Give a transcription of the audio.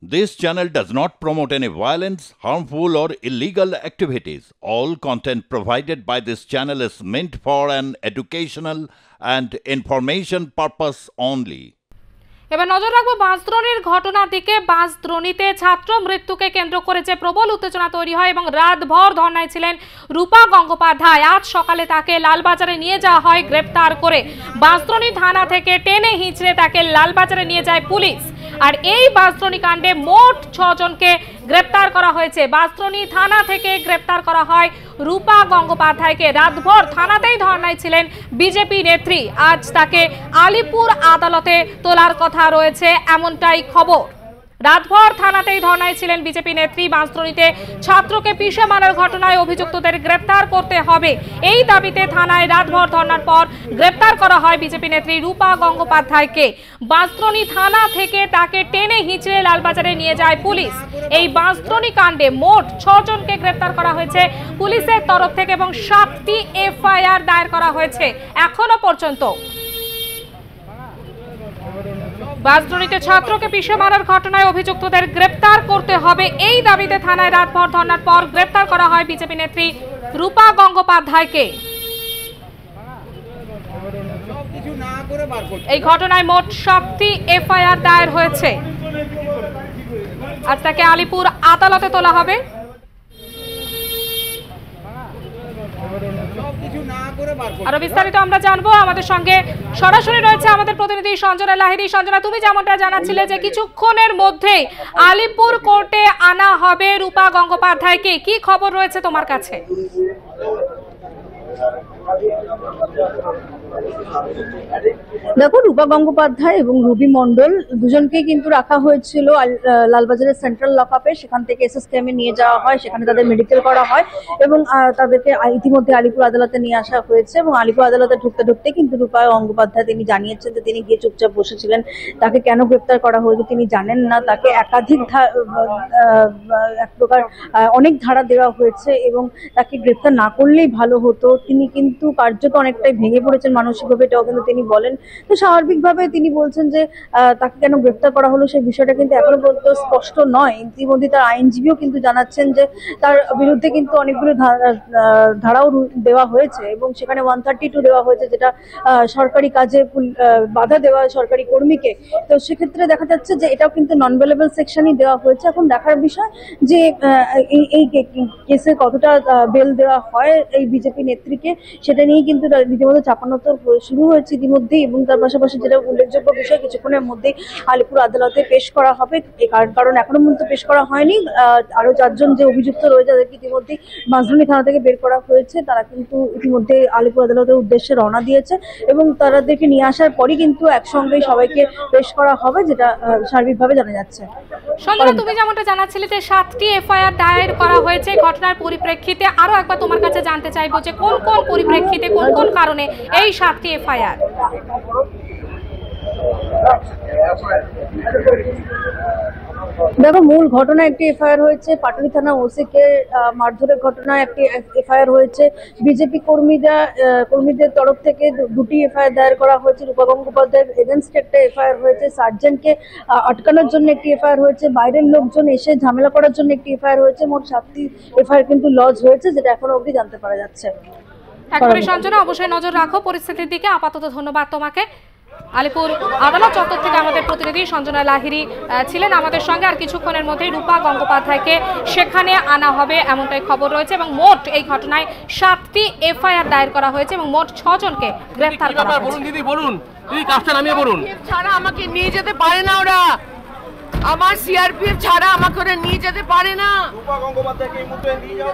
This channel does not promote any violence, harmful or illegal activities. All content provided by this channel is meant for an educational and information purpose only. এবার নজর রাখবো বাঁশদ্রোণীর ঘটনার দিকে। বাঁশদ্রোণীতে ছাত্র মৃত্যুকে কেন্দ্র করে যে প্রবল উত্তেজনা তৈরি হয় এবং রাতভর ধর্নায় ছিলেন রূপা গঙ্গোপাধ্যায়। আজ সকালে তাকে লালবাজারে নিয়ে যাওয়া হয় গ্রেপ্তার করে। বাঁশদ্রোণী থানা থেকে টেনে হিঁচড়ে তাকে লালবাজারে নিয়ে যায় পুলিশ। আর এই বাঁশদ্রোণী কাণ্ডে মোট 6 জনকে গ্রেপ্তার করা হয়েছে। বাঁশদ্রোণী থানা থেকে গ্রেপ্তার করা হয় রূপা গঙ্গোপাধ্যায়কে। রাতভর থানাতেই ধর্নায় ছিলেন বিজেপি নেত্রী। আজ তাকে আলিপুর আদালতে তোলার কথা রয়েছে, এমনটাই খবর। রাতভর থানাতেই ধর্নায় ছিলেন বিজেপি নেত্রী। বাঁশদ্রোণীতে ছাত্রকে পিষে মারার ঘটনায় অভিযুক্তদের গ্রেপ্তার করতে হবে, এই দাবিতে থানায় রাতভর ধর্নার পর গ্রেপ্তার করা হয় বিজেপি নেত্রী রূপা গঙ্গোপাধ্যায়কে। বাঁশদ্রোণী থানা থেকে তাকে টেনে হিঁচড়ে লালবাজারে নিয়ে যায় পুলিশ। এই বাঁশদ্রোণী কাণ্ডে মোট 6 জনকে গ্রেপ্তার করা হয়েছে পুলিশের তরফ থেকে এবং 7টি এফআইআর দায়ের করা হয়েছে এখনো পর্যন্ত। বাঁশদ্রোণীতে ছাত্রকে পিষে মারার ঘটনায় অভিযুক্তদের গ্রেপ্তার করতে হবে, এই দাবিতে থানায় রাতভর ধর্নার পর গ্রেপ্তার করা হয় বিজেপি নেত্রী রূপা গঙ্গোপাধ্যায়কে। এই ঘটনায় মোট 7টি এফআইআর দায়ের হয়েছে। আজ তাকে আলিপুর আদালতে তোলা হবে। আরো বিস্তারিত আমরা জানবো। আমাদের সঙ্গে সরাসরি রয়েছে আমাদের প্রতিনিধি সঞ্জনা লাহিড়ী। সঞ্জনা, তুমি যেমনটা জানাচ্ছিলে যে কিছুক্ষণের মধ্যেই আলিপুর কোর্টে আনা হবে রূপা গঙ্গোপাধ্যায়কে, কি খবর রয়েছে তোমার কাছে? দেখো, রূপা গঙ্গোপাধ্যায় এবং রুবি মণ্ডল দুজনকে কিন্তু রাখা হয়েছিল লালবাজারের সেন্ট্রাল লকআপে। সেখান থেকে এসএসকেএমে নিয়ে যাওয়া হয়, সেখানে তাদের মেডিকেল করা হয় এবং তাদেরকে ইতিমধ্যে আলিপুর আদালতে নিয়ে আসা হয়েছে। এবং আলিপুর আদালতে ঢুকতে ঢুকতে কিন্তু রূপা গঙ্গোপাধ্যায় তিনি জানিয়েছেন যে তিনি গিয়ে চুপচাপ বসেছিলেন। তাকে কেন গ্রেপ্তার করা হয়েছে তিনি জানেন না। তাকে একাধিক এক প্রকার অনেক ধারা দেওয়া হয়েছে এবং তাকে গ্রেপ্তার না করলেই ভালো হতো। তিনি কিন্তু কার্যত অনেকটাই ভেঙে পড়েছেন মানসিকভাবে, এটাও কিন্তু তিনি বলেন। তো স্বাভাবিকভাবে তিনি বলছেন যে তাকে কেন গ্রেপ্তার করা হলো সেই বিষয়টা কিন্তু এখনো পর্যন্ত স্পষ্ট নয়। ইতিমধ্যে তার আইনজীবীও কিন্তু জানাচ্ছেন যে তার বিরুদ্ধে কিন্তু অনেকগুলো ধারাও দেওয়া হয়েছে এবং সেখানে 132 দেওয়া হয়েছে, যেটা সরকারি কাজে বাধা দেওয়া সরকারি কর্মীকে। তো সেক্ষেত্রে দেখা যাচ্ছে যে এটাও কিন্তু নন বেলেবল সেকশনই দেওয়া হয়েছে। এখন দেখার বিষয় যে এই কেসে কতটা বেল দেওয়া হয় এই বিজেপি নেত্রীকে, সেটা নিয়েই কিন্তু রীতিমতো চাপানোতর শুরু হয়েছে ইতিমধ্যেই। এবং তার পাশাপাশি যেটা উল্লেখযোগ্য বিষয়, কিছুক্ষণের মধ্যেই আলিপুর আদালতে পেশ করা হবে। কারণ এখনো পর্যন্ত পেশ করা হয়নি। আরো 4 জন যে অভিযুক্ত রয়েছে তাদেরকে ইতিমধ্যেই বাঁশদ্রোণী থানা থেকে বের করা হয়েছে। তারা কিন্তু ইতিমধ্যে আলিপুর আদালতের উদ্দেশ্যে রওনা দিয়েছে এবং তাদেরকে নিয়ে আসার পরই কিন্তু একসঙ্গেই সবাইকে পেশ করা হবে, যেটা সার্বিকভাবে জানা যাচ্ছে। সঞ্জনা, তুমি যেমনটা জানাচ্ছিলে যে 7টি এফআইআর দায়ের করা হয়েছে ঘটনার পরিপ্রেক্ষিতে, আরো একবার তোমার কাছে জানতে চাইবো যে কোন কোন পরিপ্রেক্ষিতে, কোন কোন কারণে এই 7টি এফআইআর? দেখো, মূল ঘটনা একটি এফআইআর হয়েছে, পাটুলি থানা ওসিকে মারধরের ঘটনায় একটি এফআইআর হয়েছে। বিজেপি কর্মীদের তরফ থেকে 2টি এফআইআর দায়ের করা হয়েছে। রূপা গঙ্গোপাধ্যায়ের এগেনস্ট একটা এফআইআর হয়েছে। সার্জেন্টকে আটকানোর জন্য একটি এফআইআর হয়েছে। বাইরের লোকজন এসে ঝামেলা করার জন্য একটি এফআইআর হয়েছে। মোট 7টি এফআইআর কিন্তু লজ হয়েছে, যেটা এখনো অবধি জানতে পারা যাচ্ছে। একবারে সঞ্জনা, অবশ্যই নজর রাখো পরিস্থিতির দিকে। আপাতত ধন্যবাদ তোমাকে। আলিপুর আদালত চত্বর থেকে আমাদের প্রতিনিধি সঞ্জনা লাহিড়ী ছিলেন আমাদের সঙ্গে। আর কিছুক্ষণের মধ্যেই রূপা গঙ্গোপাধ্যায়কে সেখানে আনা হবে এমনটাই খবর রয়েছে এবং মোট এই ঘটনায় 7টি এফআইআর দায়ের করা হয়েছে এবং মোট 6 জনকে গ্রেফতার করা হয়েছে। বলুন দিদি, বলুন দিদি, কাজটা নামিয়ে বলুন। ছাড়া আমাকে নিয়ে যেতে পারে না ওরা, আমার সিআরপিএফ ছাড়া আমাকে ওরা নিয়ে যেতে পারে না। রূপা গঙ্গোপাধ্যায়কে এই মুহূর্তে নিয়ে যাও।